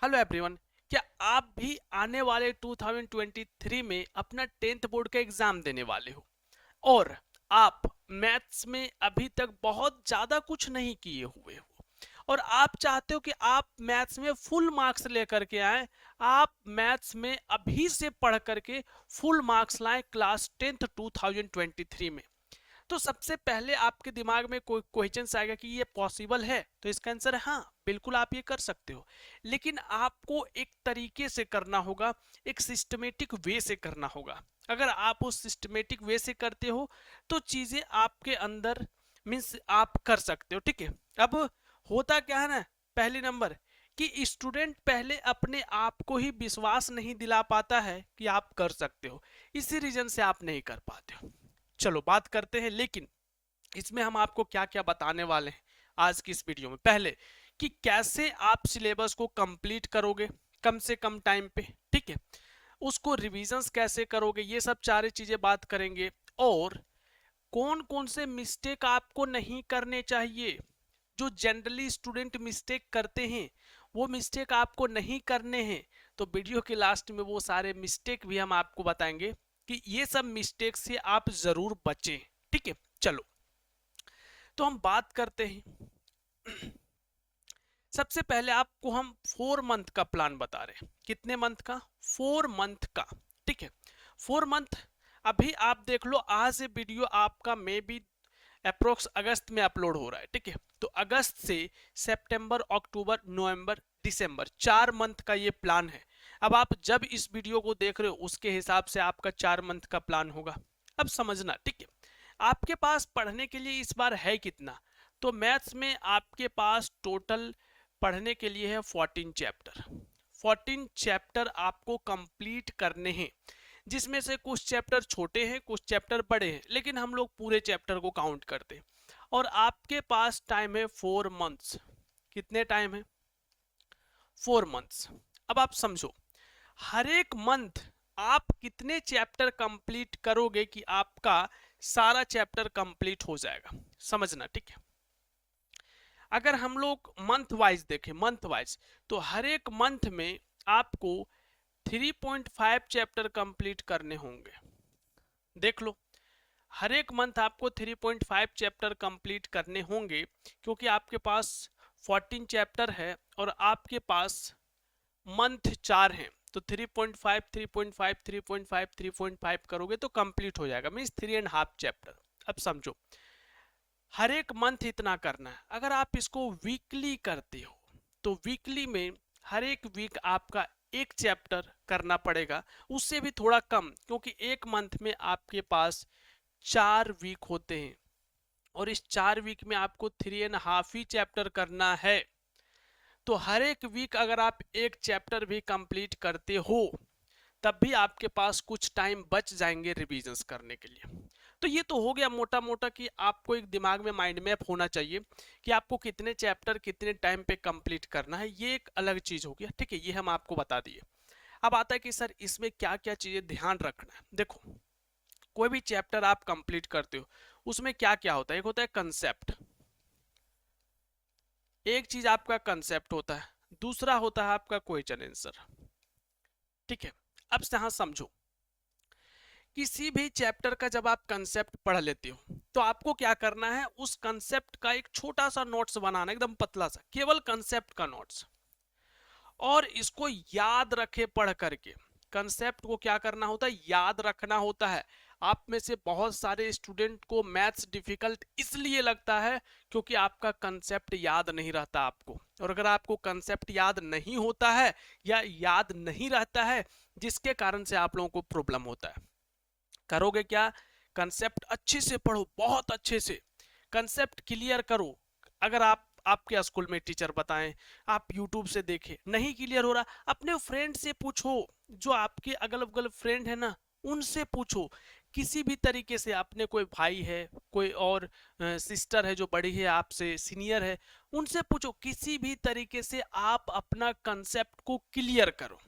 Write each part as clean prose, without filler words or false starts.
Hello everyone. क्या आप भी आने वाले 2023 में अपना 10th बोर्ड का एग्जाम देने वाले हो और आप मैथ्स में अभी तक बहुत ज़्यादा कुछ नहीं किए हुए हो और आप चाहते हो कि आप मैथ्स में फुल मार्क्स लेकर के आए। आप मैथ्स में अभी से पढ़ करके फुल मार्क्स लाएं क्लास 10th 2023 में। तो सबसे पहले आपके दिमाग में कोई क्वेश्चन आएगा कि ये पॉसिबल है, तो इसका आंसर है हाँ, बिल्कुल आप ये कर सकते हो। लेकिन आपको एक तरीके से करना होगा, एक सिस्टमेटिक वे से करना होगा। अगर आप उस सिस्टमेटिक वे से करते हो तो चीजें आपके अंदर मीन्स आप कर सकते हो। ठीक है, अब होता क्या है ना, पहले नंबर कि स्टूडेंट पहले अपने आप को ही विश्वास नहीं दिला पाता है कि आप कर सकते हो, इसी रीजन से आप नहीं कर पाते हो। चलो बात करते हैं, लेकिन इसमें हम आपको क्या क्या बताने वाले हैं आज की इस वीडियो में। पहले कि कैसे आप सिलेबस को कंप्लीट करोगे कम से कम टाइम पे, ठीक है, उसको रिविजन्स कैसे करोगे, ये सब सारी चीजें बात करेंगे। और कौन कौन से मिस्टेक आपको नहीं करने चाहिए, जो जनरली स्टूडेंट मिस्टेक करते हैं वो मिस्टेक आपको नहीं करने हैं। तो वीडियो के लास्ट में वो सारे मिस्टेक भी हम आपको बताएंगे कि ये सब मिस्टेक से आप जरूर बचें। ठीक है, चलो तो हम बात करते हैं। सबसे पहले आपको हम 4 मंथ का प्लान बता रहे हैं। कितने मंथ का? 4 मंथ का। ठीक है, 4 मंथ। अभी आप देख लो, आज ये वीडियो आपका मे बी अप्रोक्स अगस्त में अपलोड हो रहा है। ठीक है, तो अगस्त से सितंबर, अक्टूबर, नवंबर, दिसंबर, 4 मंथ का ये प्लान है। अब आप जब इस वीडियो को देख रहे हो उसके हिसाब से आपका 4 मंथ का प्लान होगा। अब समझना, ठीक है, आपके पास पढ़ने के लिए इस बार है कितना? तो मैथ्स में आपके पास टोटल पढ़ने के लिए है 14 चैप्टर। 14 चैप्टर आपको कंप्लीट करने हैं, जिसमें से कुछ चैप्टर छोटे हैं, कुछ चैप्टर बड़े हैं, लेकिन हम लोग पूरे चैप्टर को काउंट करते हैं। और आपके पास टाइम है 4 मंथ्स। कितने टाइम है? 4 मंथ्स। अब आप समझो, हर एक मंथ आप कितने चैप्टर कंप्लीट करोगे कि आपका सारा चैप्टर कंप्लीट हो जाएगा, समझना। ठीक है, अगर हम लोग मंथ वाइज देखें, मंथ वाइज, तो हर एक मंथ में आपको 3.5 चैप्टर कंप्लीट करने होंगे। देख लो, हर एक मंथ आपको 3.5 चैप्टर कंप्लीट करने होंगे, क्योंकि आपके पास 14 चैप्टर है और आपके पास मंथ 4 हैं। तो 3.5 3.5 3.5 3.5 करोगे तो कंप्लीट हो जाएगा, मीन्स 3.5 चैप्टर। अब समझो, हर एक मंथ इतना करना है। अगर आप इसको वीकली करते हो तो वीकली में हर एक वीक आपका एक चैप्टर करना पड़ेगा, उससे भी थोड़ा कम, क्योंकि एक मंथ में आपके पास 4 वीक होते हैं और इस 4 वीक में आपको 3.5 ही चैप्टर करना है। तो हर एक वीक अगर आप एक चैप्टर भी कंप्लीट करते हो तब भी आपके पास कुछ टाइम बच जाएंगे रिविजन्स करने के लिए। तो ये तो हो गया मोटा मोटा कि आपको एक दिमाग में माइंड मैप होना चाहिए कि आपको कितने चैप्टर कितने टाइम पे कंप्लीट करना है। ये एक अलग चीज हो गया, ठीक है, ये हम आपको बता दिए। अब आता है कि सर इसमें क्या क्या चीजें ध्यान रखना है। देखो, कोई भी चैप्टर आप कंप्लीट करते हो उसमें क्या क्या होता है? एक होता है कंसेप्ट, एक चीज आपका कंसेप्ट होता है, दूसरा होता है आपका क्वेश्चन आंसर। ठीक है, अब यहाँ समझो, किसी भी चैप्टर का जब आप कंसेप्ट पढ़ लेते हो तो आपको क्या करना है, उस कंसेप्ट का एक छोटा सा नोट्स बनाना, एकदम पतला सा, केवल कंसेप्ट का नोट्स, और इसको याद रखे पढ़ करके। कंसेप्ट को क्या करना होता है? याद रखना होता है। आप में से बहुत सारे स्टूडेंट को मैथ्स डिफिकल्ट इसलिए लगता है क्योंकि आपका कंसेप्ट याद नहीं रहता आपको। और अगर आपको कंसेप्ट याद नहीं होता है या याद नहीं रहता है, जिसके कारण से आप लोगों को प्रॉब्लम होता है, करोगे क्या? कंसेप्ट अच्छे से पढ़ो, बहुत अच्छे से कंसेप्ट क्लियर करो। अगर आप आपके स्कूल में टीचर बताएं, आप यूट्यूब से देखें, नहीं क्लियर हो रहा, अपने फ्रेंड से पूछो, जो आपके अगल बगल फ्रेंड है ना, उनसे पूछो। किसी भी तरीके से, अपने कोई भाई है, कोई और सिस्टर है जो बड़ी है आपसे, सीनियर है, उनसे पूछो। किसी भी तरीके से आप अपना कंसेप्ट को क्लियर करो।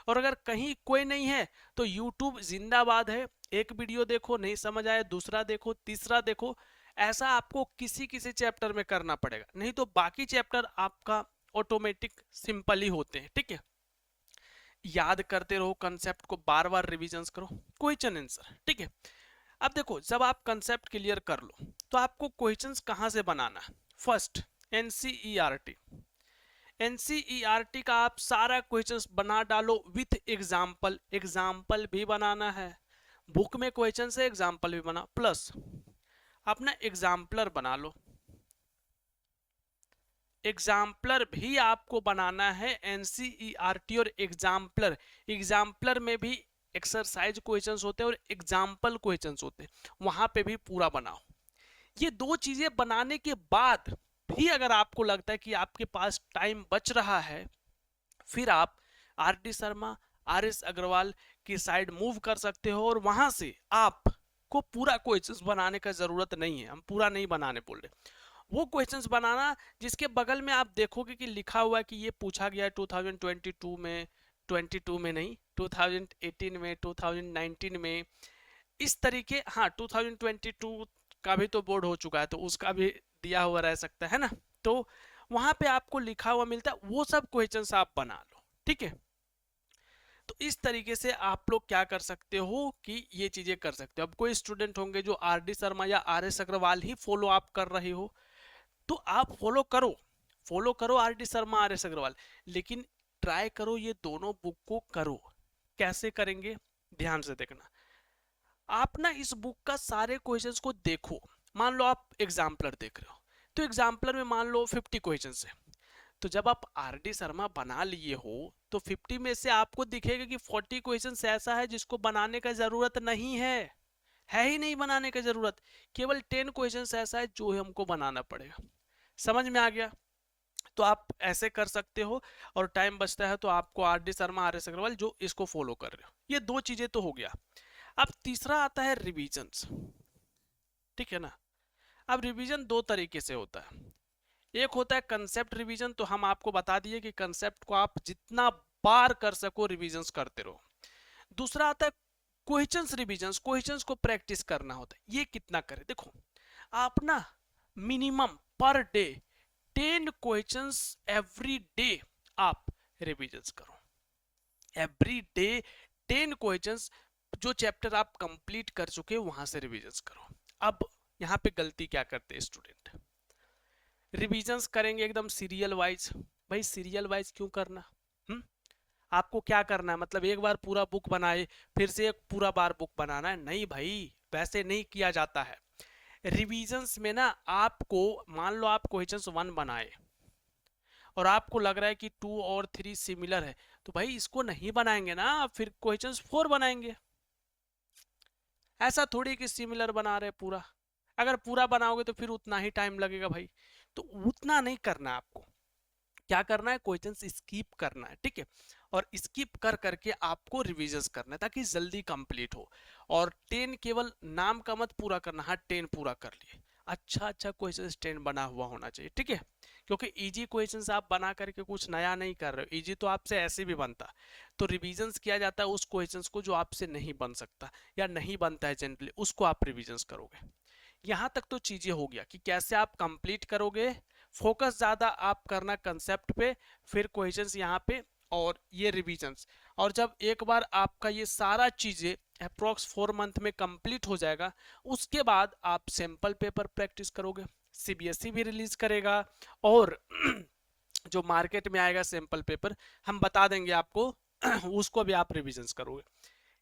और अगर कहीं कोई नहीं है तो यूट्यूब जिंदाबाद है। एक वीडियो देखो, नहीं समझ आया दूसरा देखो, तीसरा देखो। ऐसा आपको किसी किसी चैप्टर में करना पड़ेगा, नहीं तो बाकी चैप्टर आपका ऑटोमेटिक सिंपल ही होते हैं। ठीक है, याद करते रहो, कंसेप्ट को बार बार रिविजन करो, क्वेश्चन आंसर। ठीक है, अब देखो जब आप कंसेप्ट क्लियर कर लो तो आपको क्वेश्चंस कहाँ से बनाना है। First, NCERT. एनसीईआरटी का आप सारा क्वेश्चंस बना डालो विथ एग्जाम्पल। एग्जाम्पल भी बनाना है, बुक में क्वेश्चन से एग्जाम्पल भी बना, प्लस अपना एग्जाम्पलर बना लो। एग्जाम्पलर भी आपको बनाना है, एनसीईआरटी और एग्जाम्पलर। एग्जाम्पलर में भी एक्सरसाइज क्वेश्चंस होते हैं और एग्जाम्पल क्वेश्चंस होते हैं, वहां पे भी पूरा बनाओ। ये दो चीजें बनाने के बाद भी अगर आपको लगता है कि आपके पास टाइम बच रहा है, फिर आप R D Sharma, R S Agarwal की साइड मूव कर सकते हो और वहां से आपको पूरा क्वेश्चंस बनाने का जरूरत नहीं है। हम पूरा नहीं बनाने बोल रहे, वो क्वेश्चंस बनाना जिसके बगल में आप देखोगे कि लिखा हुआ है कि ये पूछा गया है 2022 में, 22 में नहीं, 2018 में, 2019 में, इस तरीके। हाँ, 2022 का भी तो बोर्ड हो चुका है तो उसका भी दिया हुआ रह सकता है ना, तो वहां पे आपको लिखा हुआ मिलता है, वो सब क्वेश्चंस आप बना लो। ठीक है, तो इस तरीके से आप लोग क्या कर सकते हो कि ये चीजें कर सकते हो। अब कोई स्टूडेंट होंगे जो आर डी शर्मा या are S Agarwal he follow आप कर रहे हो, तो आप फॉलो करो, फॉलो करो R D Sharma, R S Agarwal, लेकिन ट्राई करो ये दोनों बुक को करो। कैसे करेंगे, ध्यान से देखना। आप ना इस बुक का सारे क्वेश्चंस को देखो। मान लो आप एग्जाम्पलर देख रहे हो, तो एग्जाम्पलर में मान लो 50 क्वेश्चंस है, तो जब आप आर डी शर्मा बना लिए हो तो 50 में से आपको दिखेगा कि 40 क्वेश्चंस ऐसा है जिसको बनाने का जरूरत नहीं है ही नहीं बनाने का जरूरत। केवल 10 क्वेश्चंस ऐसा है जो हमको बनाना पड़ेगा। समझ में आ गया? तो आप ऐसे कर सकते हो, और टाइम बचता है तो आपको R D Sharma, R S Agarwal जो इसको फॉलो कर रहे हो, ये दो चीजें तो हो गया। अब तीसरा आता है रिविजन्स। ठीक है ना? अब रिवीजन दो तरीके से होता है। एक होता है कंसेप्ट रिवीजन, तो हम आपको बता दिए कि कंसेप्ट को आप जितना बार कर सको रिवीजन्स करते रहो। दूसरा आता है क्वेश्चंस रिवीजन्स, क्वेश्चंस को प्रैक्टिस करना होता है। ये कितना करें, देखो आप ना minimum per day 10 questions every day आप रिवीजन्स करो। एवरी डे 10 क्वेश्चंस, जो चैप्टर आप कंप्लीट कर चुके हो वहां से रिवीजन्स करो। अब यहाँ पे गलती क्या करते हैं स्टूडेंट, रिवीजन्स करेंगे एकदम सीरियल वाइज। भाई सीरियल वाइज क्यों करना? हम्म, आपको क्या करना है, मतलब एक बार पूरा बुक बनाए फिर से एक पूरा बार बुक बनाना है? नहीं भाई, वैसे नहीं किया जाता है। रिवीजन्स में ना आपको, मान लो आप क्वेश्चंस 1 बनाए और आपको लग रहा है कि 2 और 3 सिमिलर है, तो भाई इसको नहीं बनाएंगे ना, फिर क्वेश्चंस 4 बनाएंगे। ऐसा थोड़ी कि सिमिलर बना रहे पूरा, अगर पूरा बनाओगे तो फिर उतना ही टाइम लगेगा भाई। तो उतना नहीं करना है आपको, क्या करना है, क्वेश्चंस स्किप करना है। ठीक है, और स्किप कर करके आपको रिविजन्स करना है ताकि जल्दी कंप्लीट हो। और 10 केवल नाम का मत पूरा करना, हाँ 10 पूरा कर लिए, अच्छा अच्छा क्वेश्चन 10 बना हुआ होना चाहिए। ठीक है, क्योंकि इजी क्वेश्चंस आप बना करके कुछ नया नहीं कर रहे हो, इजी तो आपसे ऐसे भी बनता, तो रिविजन्स किया जाता है उस क्वेश्चंस को जो आपसे नहीं बन सकता या नहीं बनता है जनरली, उसको आप रिविजन्स करोगे। यहाँ तक तो चीजें हो गया कि कैसे आप कंप्लीट करोगे। फोकस ज्यादा आप करना कंसेप्ट पे, फिर क्वेश्चंस यहाँ पे, और ये रिविजन्स। और जब एक बार आपका ये सारा चीजें अप्रोक्स 4 मंथ में कंप्लीट हो जाएगा, उसके बाद आप सैंपल पेपर प्रैक्टिस करोगे। सीबीएसई भी रिलीज करेगा और जो मार्केट में आएगा सैंपल पेपर हम बता देंगे आपको उसको भी आप रिविजन्स करोगे।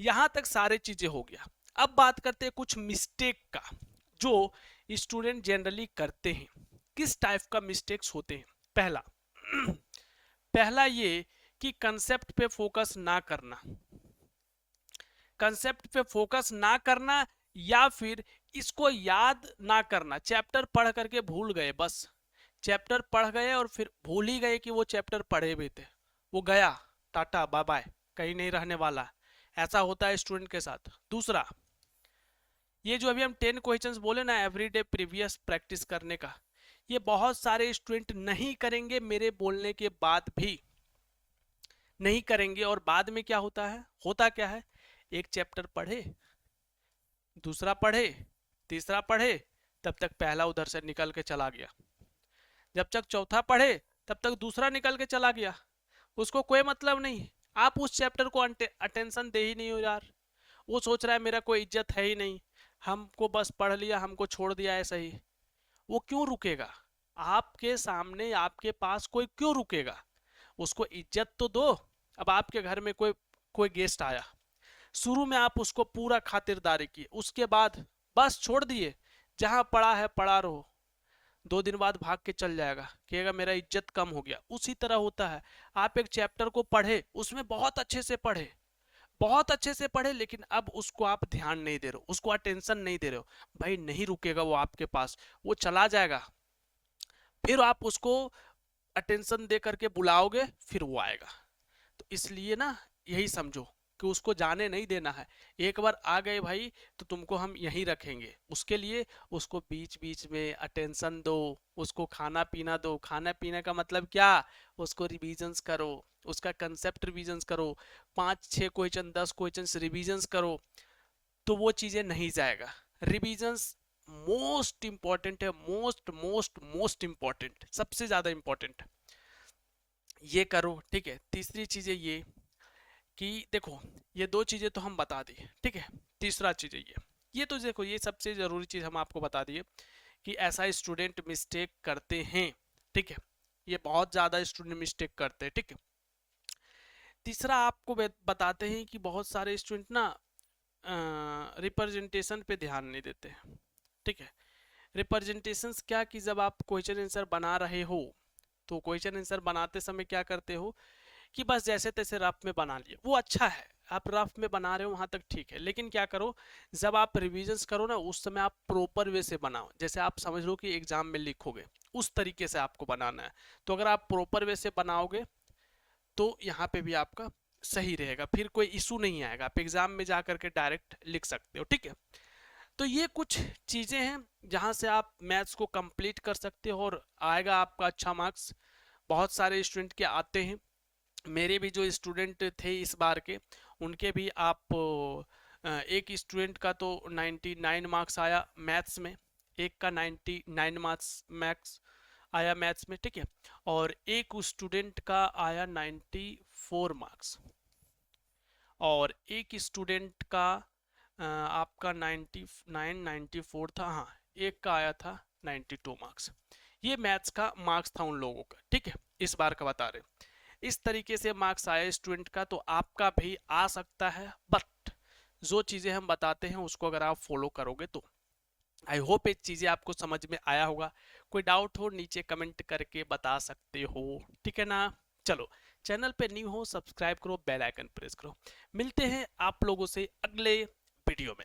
यहाँ तक सारे चीजें हो गया। अब बात करते हैं कुछ मिस्टेक का जो स्टूडेंट जनरली करते हैं। किस टाइप का मिस्टेक्स होते हैं? पहला पहला ये कि कंसेप्ट पे फोकस ना करना, कंसेप्ट पे फोकस ना करना, या फिर इसको याद ना करना। चैप्टर पढ़ करके भूल गए, बस चैप्टर पढ़ गए और फिर भूल ही गए कि वो चैप्टर पढ़े भी थे, वो गया, टाटा बाय बाय, कहीं नहीं रहने वाला। ऐसा होता है स्टूडेंट के साथ। दूसरा, ये जो अभी हम 10 क्वेश्चंस बोले ना एवरीडे प्रीवियस प्रैक्टिस करने का, ये बहुत सारे स्टूडेंट नहीं करेंगे, मेरे बोलने के बाद भी नहीं करेंगे। और बाद में क्या होता है, होता क्या है, एक चैप्टर पढ़े, दूसरा पढ़े, तीसरा पढ़े, तब तक पहला उधर से निकल के चला गया, जब तक चौथा पढ़े तब तक दूसरा निकल के चला गया, उसको कोई मतलब नहीं। आप उस चैप्टर को अटेंशन दे ही नहीं हो यार। वो सोच रहा है मेरा कोई इज्जत है ही नहीं, हमको बस पढ़ लिया, हमको छोड़ दिया ऐसा ही। वो क्यों रुकेगा? आपके सामने, आपके पास कोई क्यों रुकेगा? उसको इज्जत तो दो। अब आपके घर में कोई कोई गेस्ट आया, शुरू में आप उसको पूरा खातिरदारी किए, उसके बाद बस छोड़ दिए, जहां पड़ा है पड़ा रहो। 2 दिन बाद भाग के चल जाएगा, कहेगा मेरा इज्जत कम हो गया। उसी तरह होता है। आप एक चैप्टर को पढ़े, उसमें बहुत अच्छे से पढ़े, बहुत अच्छे से पढ़े, लेकिन अब उसको आप ध्यान नहीं दे रहे हो, उसको अटेंशन नहीं दे रहे हो, भाई नहीं रुकेगा वो आपके पास, वो चला जाएगा। फिर आप उसको अटेंशन दे करके बुलाओगे, फिर वो आएगा। तो इसलिए ना, यही समझो कि उसको जाने नहीं देना है। एक बार आ गए भाई, तो तुमको हम यहीं रखेंगे। उसके लिए उसको बीच बीच में अटेंशन दो, उसको खाना पीना दो। खाना पीने का मतलब क्या? उसको रिवीजन्स करो, उसका कंसेप्ट रिवीजन्स करो, 5 6 क्वेश्चन 10 क्वेश्चन रिवीजन्स करो, तो वो चीजें नहीं जाएगा। रिवीजन्स मोस्ट इंपॉर्टेंट है, मोस्ट मोस्ट मोस्ट इंपॉर्टेंट, सबसे ज्यादा इंपॉर्टेंट। ये करो, ठीक है। तीसरी चीज है ये कि देखो, ये 2 चीजें तो हम बता दिए, ठीक है। तीसरा चीज है ये तो देखो, ये सबसे जरूरी चीज हम आपको बता दिए कि ऐसा स्टूडेंट मिस्टेक करते हैं, ठीक है। ये बहुत ज्यादा स्टूडेंट मिस्टेक करते हैं, ठीक है। तीसरा आपको बताते हैं कि बहुत सारे स्टूडेंट ना रिप्रेजेंटेशन पे ध्यान नहीं देते हैं, ठीक है। रिप्रेजेंटेशंस क्या, कि जब आप क्वेश्चन आंसर बना रहे हो, तो क्वेश्चन आंसर बनाते समय क्या करते हो कि बस जैसे तैसे रफ में बना लिए, वो अच्छा है, आप रफ में बना रहे हो वहां तक ठीक है। लेकिन क्या करो, जब आप रिविजन्स करो ना, उस समय आप प्रॉपर वे से बनाओ, जैसे आप समझ लो कि एग्जाम में लिखोगे, उस तरीके से आपको बनाना है। तो अगर आप प्रॉपर वे से बनाओगे, तो यहाँ पे भी आपका सही रहेगा, फिर कोई इशू नहीं आएगा, आप एग्जाम में जा करके डायरेक्ट लिख सकते हो, ठीक है। तो ये कुछ चीजें हैं जहां से आप मैथ्स को कंप्लीट कर सकते हो और आएगा आपका अच्छा मार्क्स। बहुत सारे स्टूडेंट के आते हैं, मेरे भी जो स्टूडेंट थे इस बार के, उनके भी आप एक स्टूडेंट का तो 99 मार्क्स आया मैथ्स में, एक का 99 मार्क्स मैथ्स आया मैथ्स में, ठीक है। और एक स्टूडेंट का आया 94 मार्क्स, और एक स्टूडेंट का आपका 99 94 था, हाँ, एक का आया था 92 मार्क्स। ये मैथ्स का मार्क्स था उन लोगों का, ठीक है, इस बार का बता रहे। इस तरीके से मार्क्स आया स्टूडेंट का, तो आपका भी आ सकता है, बट जो चीज़ें हम बताते हैं उसको अगर आप फॉलो करोगे तो। आई होप ये चीज़ें आपको समझ में आया होगा। कोई डाउट हो नीचे कमेंट करके बता सकते हो, ठीक है ना। चलो, चैनल पे न्यू हो सब्सक्राइब करो, बेल आइकन प्रेस करो। मिलते हैं आप लोगों से अगले वीडियो में।